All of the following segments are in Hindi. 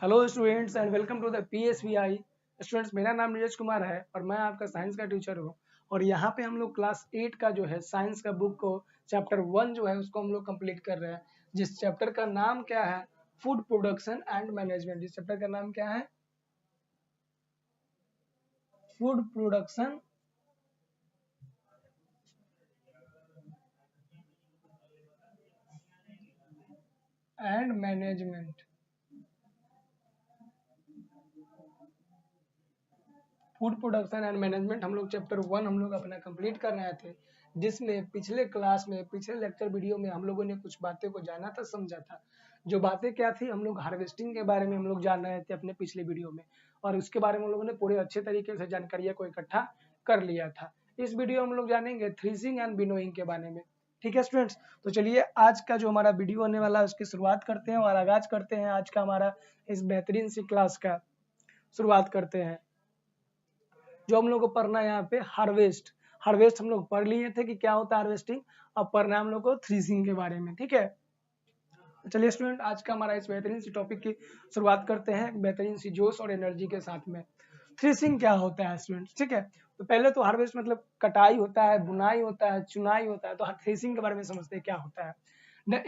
Hello students and welcome to the PSVI। Students, मेरा नाम नीरज कुमार है और मैं आपका साइंस का टीचर हूँ। और यहाँ पे हम लोग क्लास 8 का जो है साइंस का बुक को चैप्टर 1 जो है उसको हम लोग कंप्लीट कर रहे हैं। जिस चैप्टर का नाम क्या है? Food production and management. जिस चैप्टर का नाम क्या है? Food production and management. Food production and management हम लोग चैप्टर 1 हम लोग अपना कंप्लीट कर रहे थे, जिसमें पिछले क्लास में पिछले लेक्चर वीडियो में हम लोगों ने कुछ बातें को जाना था, समझा था। जो बातें क्या थी, हम लोग हार्वेस्टिंग के बारे में हम लोग जान रहे थे अपने पिछले वीडियो में, और उसके बारे में हम लोगों ने पूरे अच्छे तरीके से जानकारियां को इकट्ठा कर लिया था। इस वीडियो में हम लोग जानेंगे थ्रेसिंग एंड विनोइंग के बारे में। ठीक है स्टूडेंट्स, तो चलिए आज का जो हमारा वीडियो होने वाला है उसकी शुरुआत करते हैं और आगाज करते हैं आज का हमारा इस बेहतरीन सी क्लास का। शुरुआत करते हैं। जो हम लोग को पढ़ना है यहाँ पे हार्वेस्ट। हार्वेस्ट हम लोग पढ़ लिए थे कि क्या होता है हार्वेस्टिंग। अब पढ़ना है हम लोग को थ्रेसिंग के बारे में। ठीक है, चलिए स्टूडेंट, आज का हमारा इस बेहतरीन सी टॉपिक की शुरुआत करते हैं बेहतरीन सी जोश और एनर्जी के साथ में। थ्रेसिंग क्या होता है स्टूडेंट्स? ठीक है, तो पहले तो हार्वेस्ट मतलब कटाई होता है, बुनाई होता है, चुनाई होता है। तो थ्रेसिंग के बारे में समझते हैं क्या होता है। The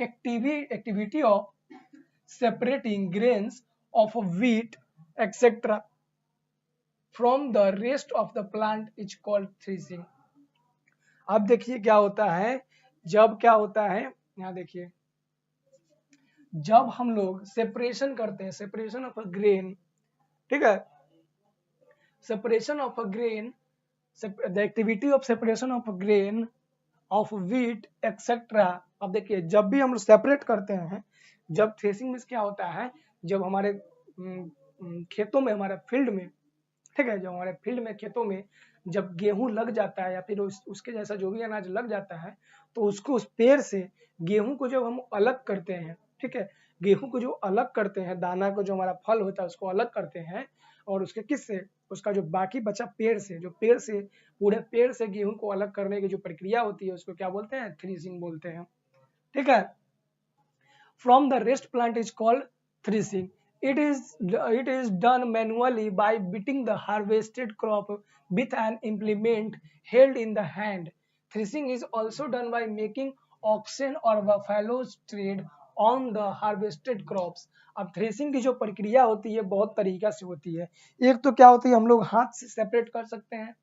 activity of separating grains of wheat etc from the rest of the plant is called threshing. अब देखिए क्या होता है, जब क्या होता है, यहाँ देखिए, जब हम लोग सेपरेशन करते हैं, सेपरेशन ऑफ अ ग्रेन, ठीक है, separation of a grain, the activity of separation of a grain of wheat etcetera. अब देखिए, जब भी हम लोग सेपरेट करते हैं, जब थ्रेसिंग में क्या होता है, जब हमारे खेतों में, हमारे फील्ड में, ठीक है, जो हमारे फील्ड में खेतों में जब गेहूं लग जाता है या फिर उसके जैसा जो भी अनाज लग जाता है, तो उसको उस पेड़ से गेहूं को जब हम अलग करते हैं, ठीक है, गेहूं को जो अलग करते हैं, दाना को जो हमारा फल होता है उसको अलग करते हैं, और उसके किससे, उसका जो बाकी बचा पेड़ से, जो पेड़ से पूरे पेड़ से गेहूं को अलग करने की जो प्रक्रिया होती है उसको क्या बोलते हैं? थ्रेसिंग बोलते हैं। ठीक है, from the rest plant is called threshing. It is done manually by beating the harvested crop with an implement held in the hand. Threshing is also done by making oxen or buffaloes tread on the harvested crops. अब थ्रेसिंग की जो प्रक्रिया होती है बहुत तरीका से होती है। एक तो क्या होती है, हम लोग हाथ से सेपरेट कर सकते हैं,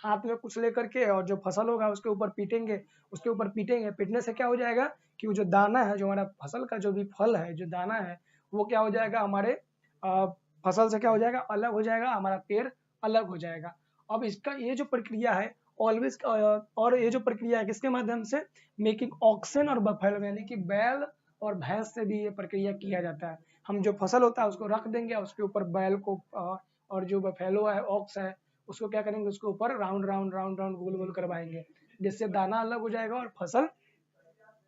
हाथ में कुछ लेकर के, और जो फसल होगा उसके ऊपर पीटेंगे, उसके ऊपर पीटेंगे, पीटने से क्या हो जाएगा कि वो जो दाना है, जो हमारा फसल का जो भी फल है, जो दाना है, वो क्या हो जाएगा, हमारे फसल से क्या हो जाएगा, अलग हो जाएगा, हमारा पेड़ अलग हो जाएगा। अब इसका ये जो प्रक्रिया है ऑलवेज, और ये जो प्रक्रिया है किसके माध्यम से? मेकिंग ऑक्सन और बफेलो, यानी कि बैल और भैंस से भी ये प्रक्रिया किया जाता है। हम जो फसल होता है उसको रख देंगे, उसके ऊपर बैल को और जो बफेलो है, ऑक्स है, उसको क्या करेंगे, उसके ऊपर राउंड राउंड राउंड राउंड गोल गोल करवाएंगे, जिससे दाना अलग हो जाएगा और फसल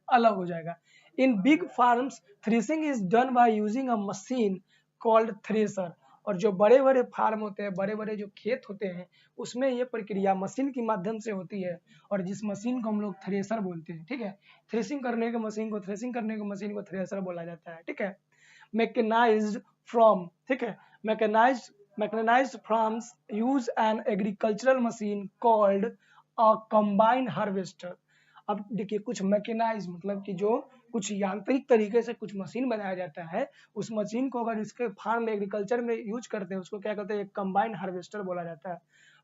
अलग हो जाएगा। In big farms threshing is done by using a machine called thresher. और जो बड़े बड़े फार्म होते हैं, बड़े बड़े जो खेत होते हैं, उसमें ये प्रक्रिया मशीन के माध्यम से होती है, और जिस मशीन को हम लोग थ्रेसर बोलते हैं। ठीक है, थ्रेसिंग करने के मशीन को, थ्रेसिंग करने के मशीन को थ्रेसर बोला जाता है। ठीक है, मैकेनाइज्ड फ्रॉम, ठीक है, mechanized farms use an agricultural machine called a combine harvester. अब देखिए, कुछ मैकेनाइज मतलब कि जो कुछ यांत्रिक तरीके से कुछ मशीन बनाया जाता है, उस मशीन को अगर इसके फार्म में, एग्रीकल्चर में यूज करते हैं, उसको क्या कहते हैं? कंबाइन हार्वेस्टर बोला जाता है।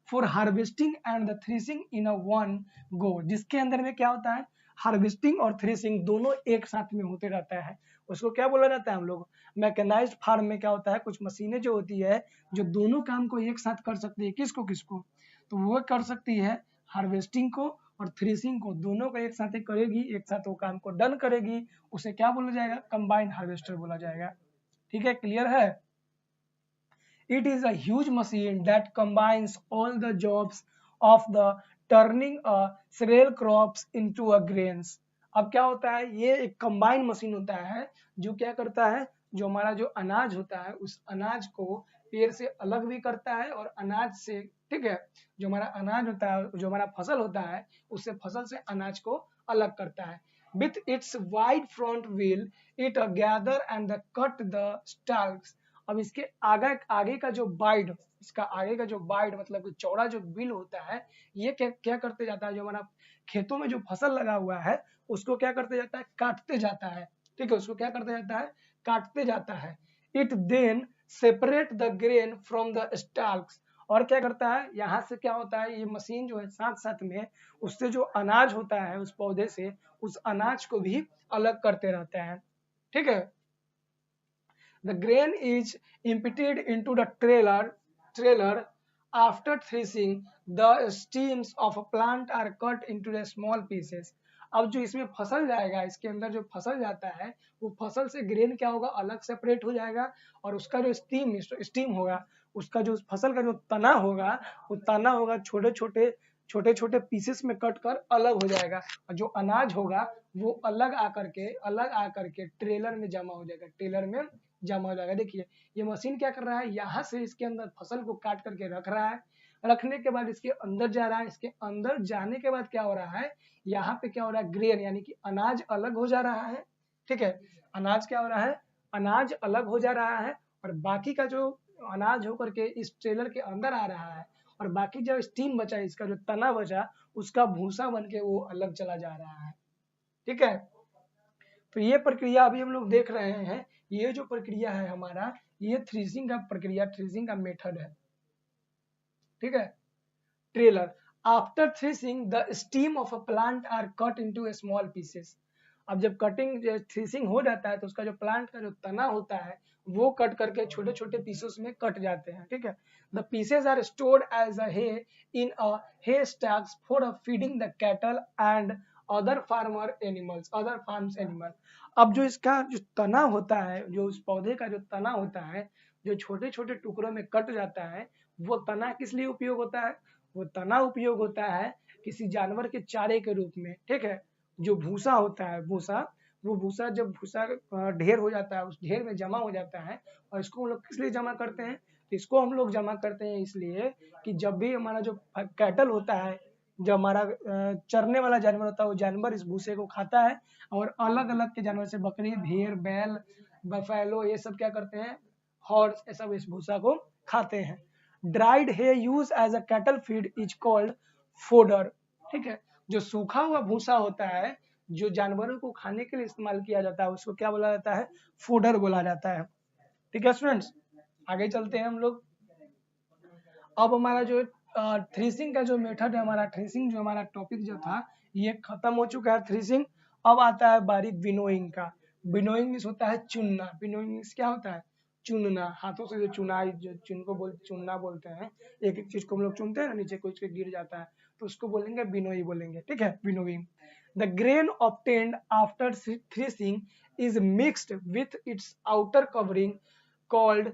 For harvesting and the threshing in a one go, जिसके अंदर में क्या होता है, हार्वेस्टिंग और थ्रेसिंग दोनों एक साथ में होते रहता है, उसको क्या बोला जाता है हम लोग? मैकेनाइज्ड फार्म में क्या होता है, कुछ मशीनें जो होती है जो दोनों काम को एक साथ कर सकती है। किसको किसको? तो वो कर सकती है हार्वेस्टिंग को और थ्रेसिंग को, दोनों को एक साथ ही करेगी, एक साथ वो काम को डन करेगी, उसे क्या बोला जाएगा? कंबाइंड हार्वेस्टर बोला जाएगा। ठीक है, क्लियर है? It is a huge machine that combines all the jobs of the turning a cereal crops into a grains. अब क्या होता है, ये एक कंबाइन मशीन होता है जो क्या करता है, जो हमारा जो अनाज होता है उस अनाज को पेड़ से अलग भी करता है, और अनाज से, ठीक है, जो हमारा अनाज होता है, जो हमारा फसल होता है, उससे फसल से अनाज को अलग करता है। With its wide front wheel, it gather and cut the stalks अब इसके आगे का जो बाइड, इसका आगे का जो बाइड मतलब कि चौड़ा जो बिल होता है, ये क्या क्या करते जाता है, जो हमारा खेतों में जो फसल लगा हुआ है उसको क्या करते जाता है, काटते जाता है। ठीक है, उसको क्या करते जाता है, काटते जाता है। It then separate the grain from the stalks. और क्या करता है, यहाँ से क्या होता है, ये मशीन जो है साथ साथ में उससे जो अनाज होता है उस पौधे से, उस अनाज को भी अलग करते रहते हैं। ठीक है, the grain is emptied into the trailer after threshing. The stems of a plant are cut into the small pieces. अब जो इसमें फसल जाएगा, इसके अंदर जो फसल जाता है, वो फसल से ग्रेन क्या होगा, अलग सेपरेट हो जाएगा, और उसका जो स्टीम होगा, उसका जो फसल का जो तना होगा, वो तना होगा छोटे छोटे पीसेस में कट कर अलग हो जाएगा, और जो अनाज होगा वो अलग आकर के ट्रेलर में जमा हो जाएगा, ट्रेलर में जमा हो जाएगा। देखिए ये मशीन क्या कर रहा है, यहाँ से इसके अंदर फसल को काट करके रख रहा है, रखने के बाद इसके अंदर जा रहा है, इसके अंदर जाने के बाद क्या हो रहा है, यहाँ पे क्या हो रहा है, ग्रेन यानी कि अनाज अलग हो जा रहा है। ठीक है, अनाज क्या हो रहा है, अनाज अलग हो जा रहा है, और बाकी का जो अनाज होकर के इस ट्रेलर के अंदर आ रहा है, और बाकी जो स्टीम बचा, इसका जो तना बचा, उसका भूसा बन के वो अलग चला जा रहा है। ठीक है, तो ये प्रक्रिया अभी हम लोग देख रहे हैं, ये जो प्रक्रिया है हमारा, ये थ्रेसिंग का प्रक्रिया, थ्रेसिंग का मेथड है। ठीक है, trailer after threshing the stem of a plant are cut into small pieces. अब जब कटिंग थ्रेसिंग हो जाता है तो उसका जो प्लांट का जो तना होता है वो कट करके छोटे छोटे पीसेस में कट जाते हैं। ठीक है, the pieces are stored as a hay in a hay stacks for feeding the cattle and other farms animal. अब जो इसका जो तना होता है, जो उस पौधे का जो तना होता है, जो छोटे छोटे टुकड़ों में कट जाता है, वो तना किस लिए उपयोग होता है, वो तना उपयोग होता है किसी जानवर के चारे के रूप में। ठीक है, जो भूसा होता है, वो भूसा जब भूसा ढेर हो जाता है, उस ढेर में जमा हो जाता है, और इसको हम लोग किस लिए जमा करते हैं, इसको हम लोग जमा करते हैं इसलिए कि जब भी हमारा जो कैटल होता है, जो हमारा चरने वाला जानवर होता है, वो जानवर इस भूसे को खाता है, और अलग अलग के जानवर से बकरी, भेड़, बैल, बफेलो, ये सब क्या करते हैं, हॉर्स, ये सब इस भूसा को खाते हैं। Dried hay use as a cattle feed is called fodder. ठीक है, जो सूखा हुआ भूसा होता है, जो जानवरों को खाने के लिए इस्तेमाल किया जाता है, उसको क्या बोला जाता है, फोडर बोला जाता है। ठीक है स्टूडेंट्स, आगे चलते हैं हम लोग। अब हमारा जो थ्रेसिंग का जो मेथड है, हमारा थ्रेसिंग जो हमारा टॉपिक जो था, ये खत्म हो चुका है थ्रेसिंग। अब आता है बारी विनोइंग का। विनोइंग मीन्स होता है चुनना। विनोइंग मीन्स क्या होता है, चुनना, हाथों से जो चुनाई, जो चुनना बोलते हैं, एक एक चीज को हम लोग चुनते हैं ना, नीचे कुछ के गिर जाता है तो उसको बोलेंगे विनोई बोलेंगे। ठीक है, winnowing. The grain obtained after threshing is mixed with its outer covering called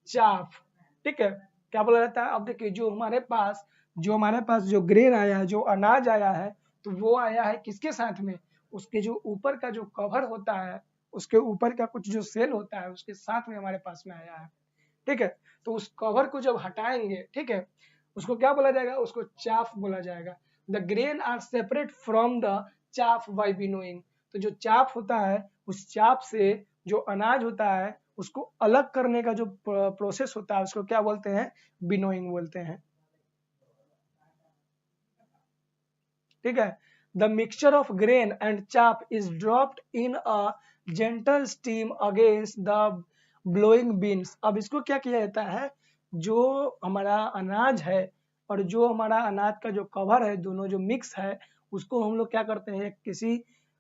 chaff. ठीक है, क्या बोला जाता है, अब देखिए जो हमारे पास जो ग्रेन आया है, जो अनाज आया है, तो वो आया है किसके साथ में, उसके जो ऊपर का जो कवर होता है, उसके ऊपर का कुछ जो सेल होता है, उसके साथ में हमारे पास में आया है। ठीक है, तो उस कवर को जब हटाएंगे, ठीक है, उसको क्या बोला जाएगा, उसको चाफ बोला जाएगा। The grain are separate from the chaff by winnowing. तो जो चाफ होता है, उस चाफ से जो अनाज होता है उसको अलग करने का जो प्रोसेस होता है, उसको क्या बोलते हैं, विनोइंग बोलते हैं। ठीक है, the mixture of grain and chaff is dropped in a gentle stream against the blowing बीन्स। अब इसको क्या किया जाता है, जो हमारा अनाज है और जो हमारा अनाज का जो कवर है, दोनों जो मिक्स है, उसको हम लोग क्या करते हैं, किसी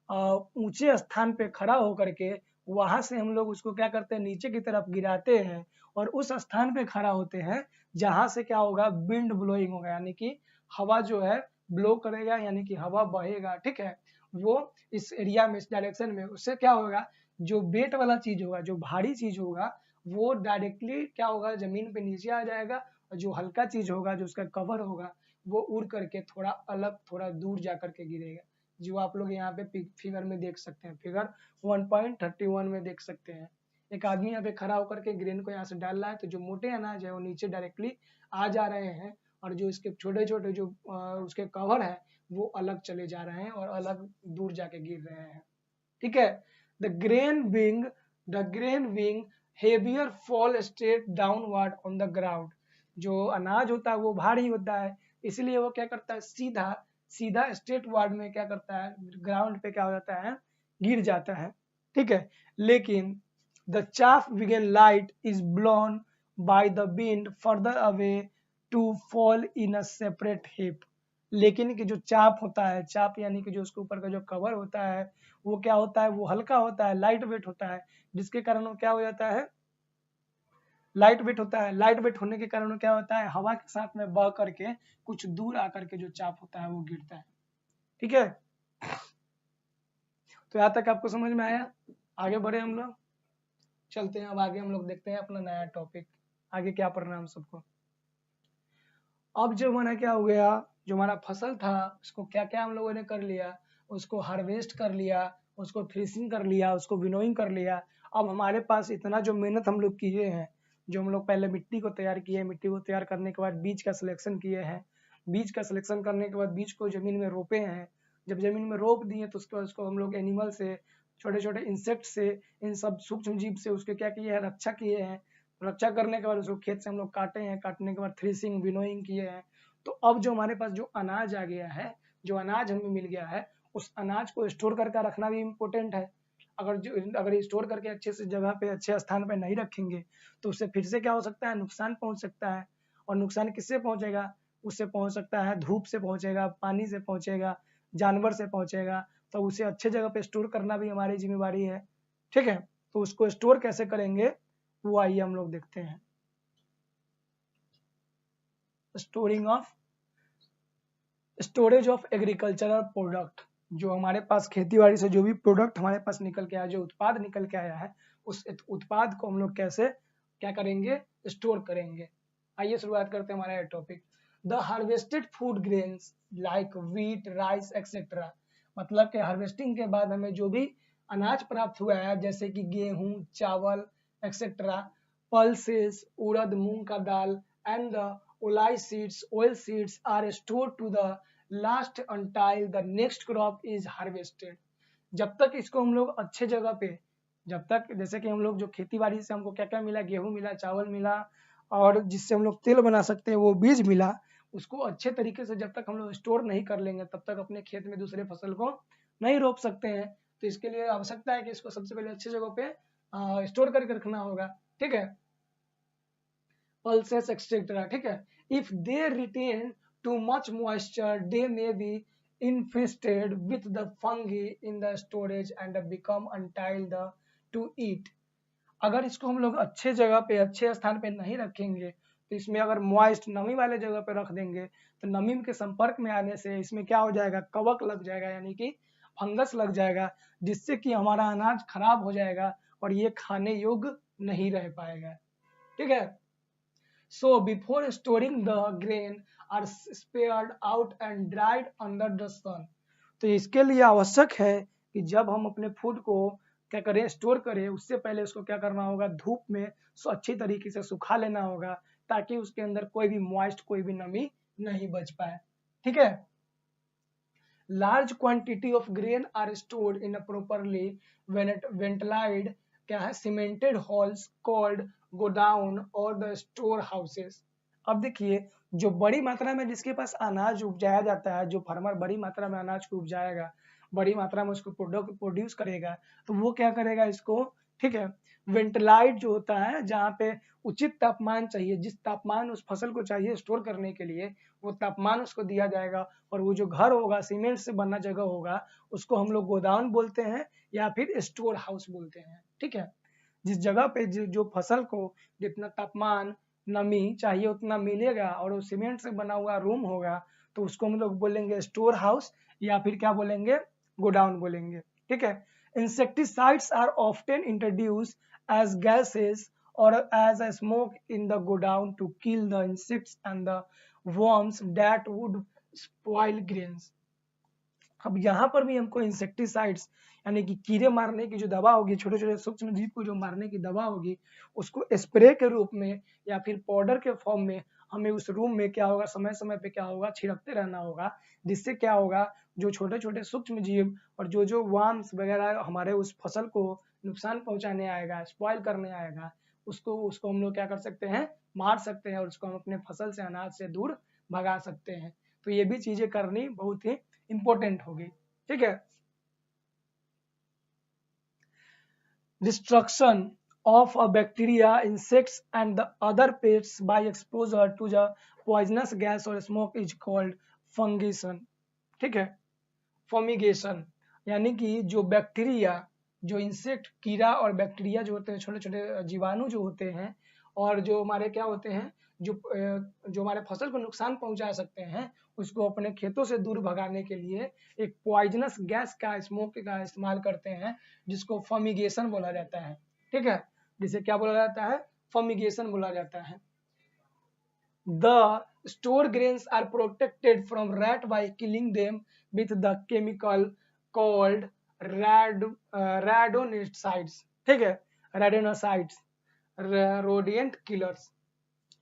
ऊंचे स्थान पे खड़ा होकर के वहां से हम लोग उसको क्या करते हैं, नीचे की तरफ गिराते हैं, और उस स्थान पे खड़ा होते हैं जहां से क्या होगा, विंड ब्लोइंग होगा, यानी कि हवा जो है ब्लो करेगा, यानी कि हवा बहेगा। ठीक है, वो इस एरिया में, इस डायरेक्शन में, उससे क्या होगा, जो वेट वाला चीज होगा, जो भारी चीज होगा, वो डायरेक्टली क्या होगा, जमीन पे नीचे आ जाएगा, और जो हल्का चीज होगा, जो उसका कवर होगा, वो उड़ करके थोड़ा अलग, थोड़ा दूर जा करके गिरेगा, जो आप लोग यहाँ पे फिगर में देख सकते हैं, फिगर 1.31 में देख सकते हैं। एक आदमी यहाँ पे खड़ा होकर के ग्रेन को यहाँ से डाल रहा है, तो जो मोटे अनाज है वो नीचे डायरेक्टली आ जा रहे हैं, और जो इसके छोटे छोटे जो उसके कवर है वो अलग चले जा रहे हैं और अलग दूर जाके गिर रहे हैं। ठीक है, the grain wing heavier fall straight downward on the ground, जो अनाज होता है वो भारी होता है, इसलिए वो क्या करता है, सीधा सीधा स्ट्रेट वार्ड में क्या करता है, ग्राउंड पे क्या हो जाता है, गिर जाता है। ठीक है, लेकिन the chaff begin light is blown by the wind further away to fall in a separate heap। लेकिन कि जो चाप होता है, चाप यानी कि जो उसके ऊपर का जो कवर होता है वो क्या होता है, वो हल्का होता है, लाइट वेट होता है, जिसके कारण वो क्या हो जाता है, लाइट वेट होता है। लाइट वेट होने के कारण क्या होता है, हवा के साथ में बह करके कुछ दूर आकर के जो चाप होता है वो गिरता है। ठीक है, तो यहाँ तक आपको समझ में आया। आगे बढ़े हम लोग, चलते हैं अब आगे, हम लोग देखते हैं अपना नया टॉपिक, आगे क्या पढ़ना है हम सबको। अब जो हमारा क्या हो गया, जो हमारा फसल था उसको क्या क्या हम लोगों ने कर लिया, उसको हार्वेस्ट कर लिया, उसको थ्रेसिंग कर लिया, उसको विनोइंग कर लिया। अब हमारे पास इतना जो मेहनत हम लोग किए हैं, जो हम लोग पहले मिट्टी को तैयार किए, मिट्टी को तैयार करने के बाद बीज का सिलेक्शन किए हैं, बीज का सिलेक्शन करने के बाद बीज को जमीन में रोपे हैं, जब जमीन में रोप दिए तो उसके बाद उसको हम लोग एनिमल से, छोटे छोटे इंसेक्ट से, इन सब सूक्ष्म जीव से उसके क्या किए हैं, रक्षा किए हैं। रक्षा करने के बाद उसको खेत से हम लोग काटे हैं, काटने के बाद थ्रेसिंग विनोइंग किए हैं। तो अब जो हमारे पास जो अनाज आ गया है, जो अनाज हमें मिल गया है, उस अनाज को स्टोर करके रखना भी इम्पोर्टेंट है। अगर स्टोर करके अच्छे से जगह पे, अच्छे स्थान पे नहीं रखेंगे तो उससे फिर से क्या हो सकता है, नुकसान पहुंच सकता है। और नुकसान किससे पहुंचेगा, उससे पहुंच सकता है धूप से पहुंचेगा, पानी से पहुंचेगा, जानवर से पहुंचेगा। तो उसे अच्छे जगह पे स्टोर करना भी हमारी जिम्मेवारी है। ठीक है, तो उसको स्टोर कैसे करेंगे वो आइए हम लोग देखते हैं। स्टोरेज ऑफ एग्रीकल्चरल प्रोडक्ट, जो हमारे पास खेती बाड़ी से जो भी प्रोडक्ट हमारे पास निकल के आया, जो उत्पाद निकल के आया है, उस उत्पाद को हम लोग कैसे क्या करेंगे, स्टोर करेंगे। आइए शुरुआत करते हैं हमारा topic. The harvested food grains like wheat, rice etcetera, मतलब कि हार्वेस्टिंग के बाद हमें जो भी अनाज प्राप्त हुआ है, जैसे कि गेहूं, चावल एक्सेट्रा, पल्सेस, उड़द, मूंग का दाल, and the oil seeds are stored to the last until the next crop is harvested। जब तक इसको हम लोग अच्छे जगह पे, जब तक जैसे कि हम लोग जो खेती बाड़ी से हमको क्या क्या मिला, गेहूं मिला, चावल मिला, और जिससे हम लोग तेल बना सकते हैं वो बीज मिला, उसको अच्छे तरीके से जब तक हम लोग स्टोर नहीं कर लेंगे तब तक अपने खेत में दूसरे फसल को नहीं रोप सकते हैं। तो इसके लिए आवश्यकता है कि इसको सबसे पहले अच्छे जगह पे स्टोर करके रखना होगा। ठीक है, pulses etc। ठीक है, if they retain too much moisture they may be infested with the fungi in the storage and become until to eat। अगर इसको हम लोग अच्छे जगह पे, अच्छे स्थान पे नहीं रखेंगे तो इसमें अगर मॉइस्ट, नमी वाले जगह पे रख देंगे तो नमी के संपर्क में आने से इसमें क्या हो जाएगा, कवक लग जाएगा, यानी कि फंगस लग जाएगा, जिससे कि हमारा अनाज खराब हो जाएगा और ये खाने योग्य नहीं रह पाएगा। ठीक है, so before storing the grain are spared out and dried under the sun। तो इसके लिए आवश्यक है कि जब हम अपने फूड को क्या करें, स्टोर करें, उससे पहले उसको क्या करना होगा, धूप में अच्छी तरीके से सुखा लेना होगा, ताकि उसके अंदर कोई भी मॉइस्ट, कोई भी नमी नहीं बच पाए। ठीक है, large quantity of grain are stored in a properly ventilated क्या है, सीमेंटेड हॉल्स कॉल्ड गोडाउन और द स्टोर हाउसेस। अब देखिए, जो बड़ी मात्रा में जिसके पास अनाज उपजाया जाता है, जो फार्मर बड़ी मात्रा में अनाज को उपजाएगा, बड़ी मात्रा में उसको प्रोड्यूस करेगा, तो वो क्या करेगा इसको, ठीक है, वेंटिलाइट जो होता है, जहाँ पे उचित तापमान चाहिए, जिस तापमान उस फसल को चाहिए स्टोर करने के लिए, वो तापमान उसको दिया जाएगा। और वो जो घर होगा, सीमेंट से बना जगह होगा, उसको हम लोग गोदाम बोलते हैं या फिर स्टोर हाउस बोलते हैं। ठीक है, जिस जगह पे जो फसल को जितना तापमान, नमी चाहिए उतना मिलेगा और वो सीमेंट से बना हुआ रूम होगा, तो उसको हम लोग बोलेंगे स्टोर हाउस या फिर क्या बोलेंगे, गोडाउन बोलेंगे। ठीक है, insecticides are often introduce as gases or as a smoke in the godown to kill the insects and the worms that would spoil grains. अब यहाँ पर भी हमको इंसेक्टिसाइड्स यानी कि कीड़े मारने की जो दवा होगी, छोटे छोटे सूक्ष्म जीव को जो मारने की दवा होगी, उसको स्प्रे के रूप में या फिर पाउडर के फॉर्म में हमें उस रूम में क्या होगा, समय समय पे क्या होगा, छिड़कते रहना होगा। जिससे क्या होगा, जो छोटे छोटे सूक्ष्म जीव और जो वर्म्स वगैरह हमारे उस फसल को नुकसान पहुंचाने आएगा, स्पॉइल करने आएगा, उसको हम लोग क्या कर सकते हैं, मार सकते हैं और उसको हम अपने फसल से, अनाज से दूर भगा सकते हैं। तो ये भी चीजें करनी बहुत ही इंपॉर्टेंट होगी। ठीक है। Destruction of a bacteria, insects and the other pests by exposure to the poisonous gas or smoke is called fungation। ठीक है। फॉर्मिगेशन यानी कि जो बैक्टीरिया, जो इंसेक्ट, कीड़ा और बैक्टीरिया जो होते हैं, छोटे छोटे जीवाणु जो होते हैं, और जो हमारे क्या होते हैं, जो हमारे फसल को नुकसान पहुंचा सकते हैं, उसको अपने खेतों से दूर भगाने के लिए एक पॉइजनस गैस का, स्मोक का इस्तेमाल करते हैं, जिसको फॉर्मिगेशन बोला जाता है। ठीक है। जिसे क्या बोला जाता है, फॉर्मिगेशन बोला जाता है। The store grains are protected from rat by killing them with the chemical called radonicides। ठीक है, radonicides, rodent killers।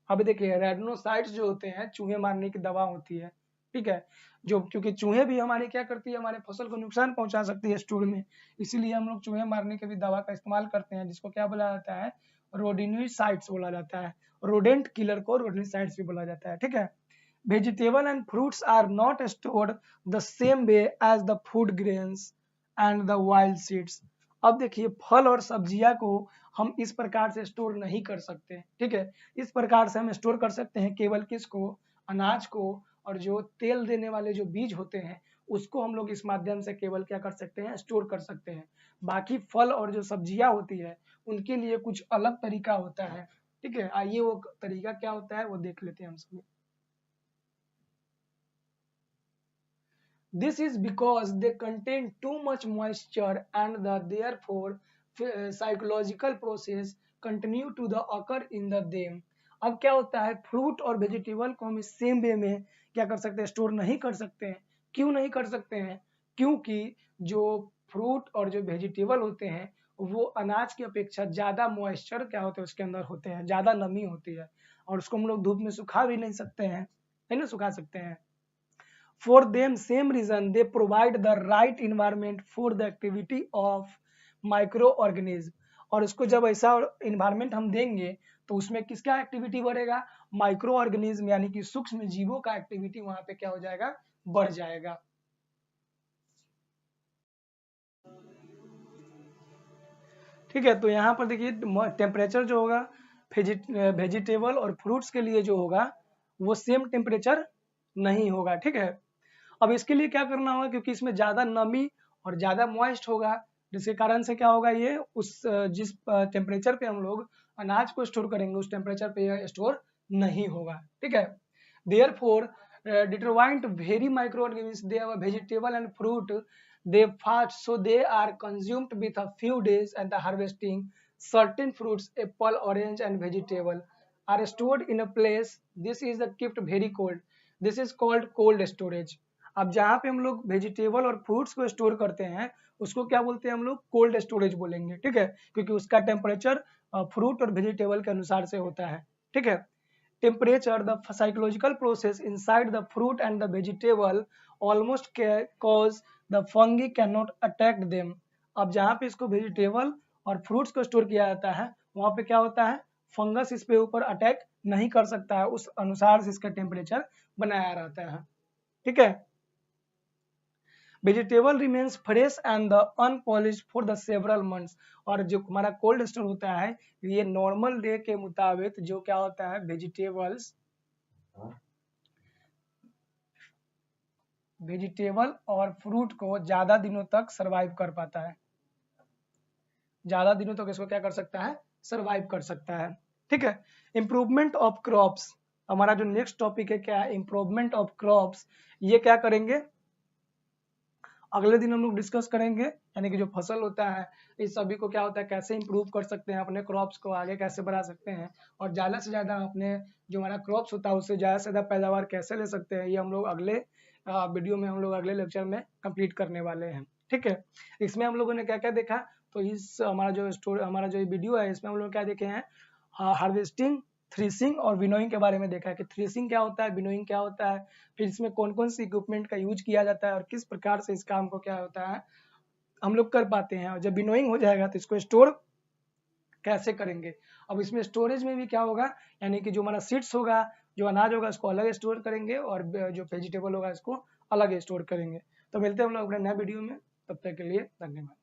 अब देखिए रेडनोसाइड्स जो होते हैं चूहे मारने की दवा होती है। ठीक है। जो क्योंकि चूहे भी हमारे क्या करती है, हमारे फसल को नुकसान पहुंचा सकती है स्टोर में, इसीलिए हम लोग चूहे मारने के भी दवा का इस्तेमाल करते हैं, जिसको क्या बोला जाता है, रोडिनिसाइड्स बोला जाता है। रोडेंट किलर को रोडिनिसाइड्स भी बोला जाता है। ठीक है। Vegetable and fruits are not stored the same way as the food grains and the wild seeds. अब देखिए फल और सब्जियां को हम इस प्रकार से स्टोर नहीं कर सकते। ठीक है। इस प्रकार से हम स्टोर कर सकते हैं केवल किसको, अनाज को, और जो तेल देने वाले जो बीज होते हैं उसको हम लोग इस माध्यम से केवल क्या कर सकते हैं, स्टोर कर सकते हैं। बाकी फल और जो सब्जियां होती है उनके लिए कुछ अलग तरीका होता है। ठीक है। आइए वो तरीका क्या होता है वो देख लेते हैं हम सभी। This is because they contain too much moisture and therefore psychological process continue to the occur in the them। अब क्या होता है, फ्रूट और वेजिटेबल को हम इस सेम वे में क्या कर सकते हैं, स्टोर नहीं कर सकते हैं। क्यों नहीं कर सकते हैं, क्योंकि जो फ्रूट और जो वेजिटेबल होते हैं वो अनाज की अपेक्षा ज्यादा मॉइस्चर क्या होते हैं, उसके अंदर होते हैं, ज्यादा नमी होती है, और उसको हम लोग धूप में सुखा भी नहीं सकते हैं, है ना, सुखा सकते हैं। For them same reason they provide the right environment for the activity of microorganism। और उसको जब ऐसा environment हम देंगे तो उसमें किसका एक्टिविटी बढ़ेगा, माइक्रो ऑर्गेनिज्म यानी कि सूक्ष्म जीवों का एक्टिविटी वहां पे क्या हो जाएगा, बढ़ जाएगा। ठीक है। तो यहाँ पर देखिए टेम्परेचर जो होगा वेजिटेबल और फ्रूट्स के लिए जो होगा वो सेम टेम्परेचर नहीं होगा। ठीक है। अब इसके लिए क्या करना होगा, क्योंकि इसमें ज्यादा नमी और ज्यादा मॉइस्ट होगा, जिसके कारण से क्या होगा, ये उस जिस टेम्परेचर पे हम लोग अनाज को स्टोर करेंगे उस टेम्परेचर पे यह स्टोर नहीं होगा। ठीक है। Therefore determined very microorganisms they are vegetable and fruit they fast so they are consumed with a few days and the harvesting certain fruits apple orange and vegetable are stored in a place this is the kept very cold this is called cold storage। अब जहाँ पे हम लोग वेजिटेबल और फ्रूट्स को स्टोर करते हैं उसको क्या बोलते हैं, हम लोग कोल्ड स्टोरेज बोलेंगे। ठीक है। क्योंकि उसका टेम्परेचर फ्रूट और वेजिटेबल के अनुसार से होता है। ठीक है। temperature the psychological process inside the fruit and the vegetable almost cause the fungi cannot attack them। अब जहाँ पे इसको वेजिटेबल और फ्रूट्स को स्टोर किया जाता है वहां पे क्या होता है, फंगस इस पे ऊपर अटैक नहीं कर सकता है, उस अनुसार से इसका टेम्परेचर बनाया रहता है। ठीक है। Vegetable remains fresh and the unpolished for the several months. और जो हमारा कोल्ड स्टोर होता है ये नॉर्मल डे के मुताबिक जो क्या होता है, वेजिटेबल और फ्रूट को ज्यादा दिनों तक सरवाइव कर पाता है, ज्यादा दिनों तक इसको क्या कर सकता है, सरवाइव कर सकता है। ठीक है। इंप्रूवमेंट ऑफ क्रॉप्स, हमारा जो नेक्स्ट टॉपिक है क्या है, इंप्रूवमेंट ऑफ क्रॉप्स। ये क्या करेंगे, अगले दिन हम लोग डिस्कस करेंगे, यानी कि जो फसल होता है इस सभी को क्या होता है, कैसे इंप्रूव कर सकते हैं, अपने क्रॉप्स को आगे कैसे बढ़ा सकते हैं, और ज़्यादा से ज़्यादा अपने जो हमारा क्रॉप्स होता है उससे ज़्यादा से ज़्यादा पैदावार कैसे ले सकते हैं, ये हम लोग अगले वीडियो में, हम लोग अगले लेक्चर में कंप्लीट करने वाले हैं। ठीक है। इसमें हम लोगों ने क्या क्या देखा, तो इस हमारा जो वीडियो है इसमें हम लोग क्या देखे हैं, हार्वेस्टिंग, थ्रेसिंग और विनोइंग के बारे में देखा है कि थ्रेसिंग क्या होता है, विनोइंग क्या होता है, फिर इसमें कौन कौन सी इक्विपमेंट का यूज किया जाता है और किस प्रकार से इस काम को क्या होता है हम लोग कर पाते हैं, और जब विनोइंग हो जाएगा तो इसको स्टोर कैसे करेंगे। अब इसमें स्टोरेज में भी क्या होगा, यानी कि जो हमारा सीड्स होगा, जो अनाज होगा उसको अलग स्टोर करेंगे, और जो वेजिटेबल होगा इसको अलग स्टोर करेंगे। तो मिलते हैं हम लोग अपने नए वीडियो में, तब तक के लिए धन्यवाद।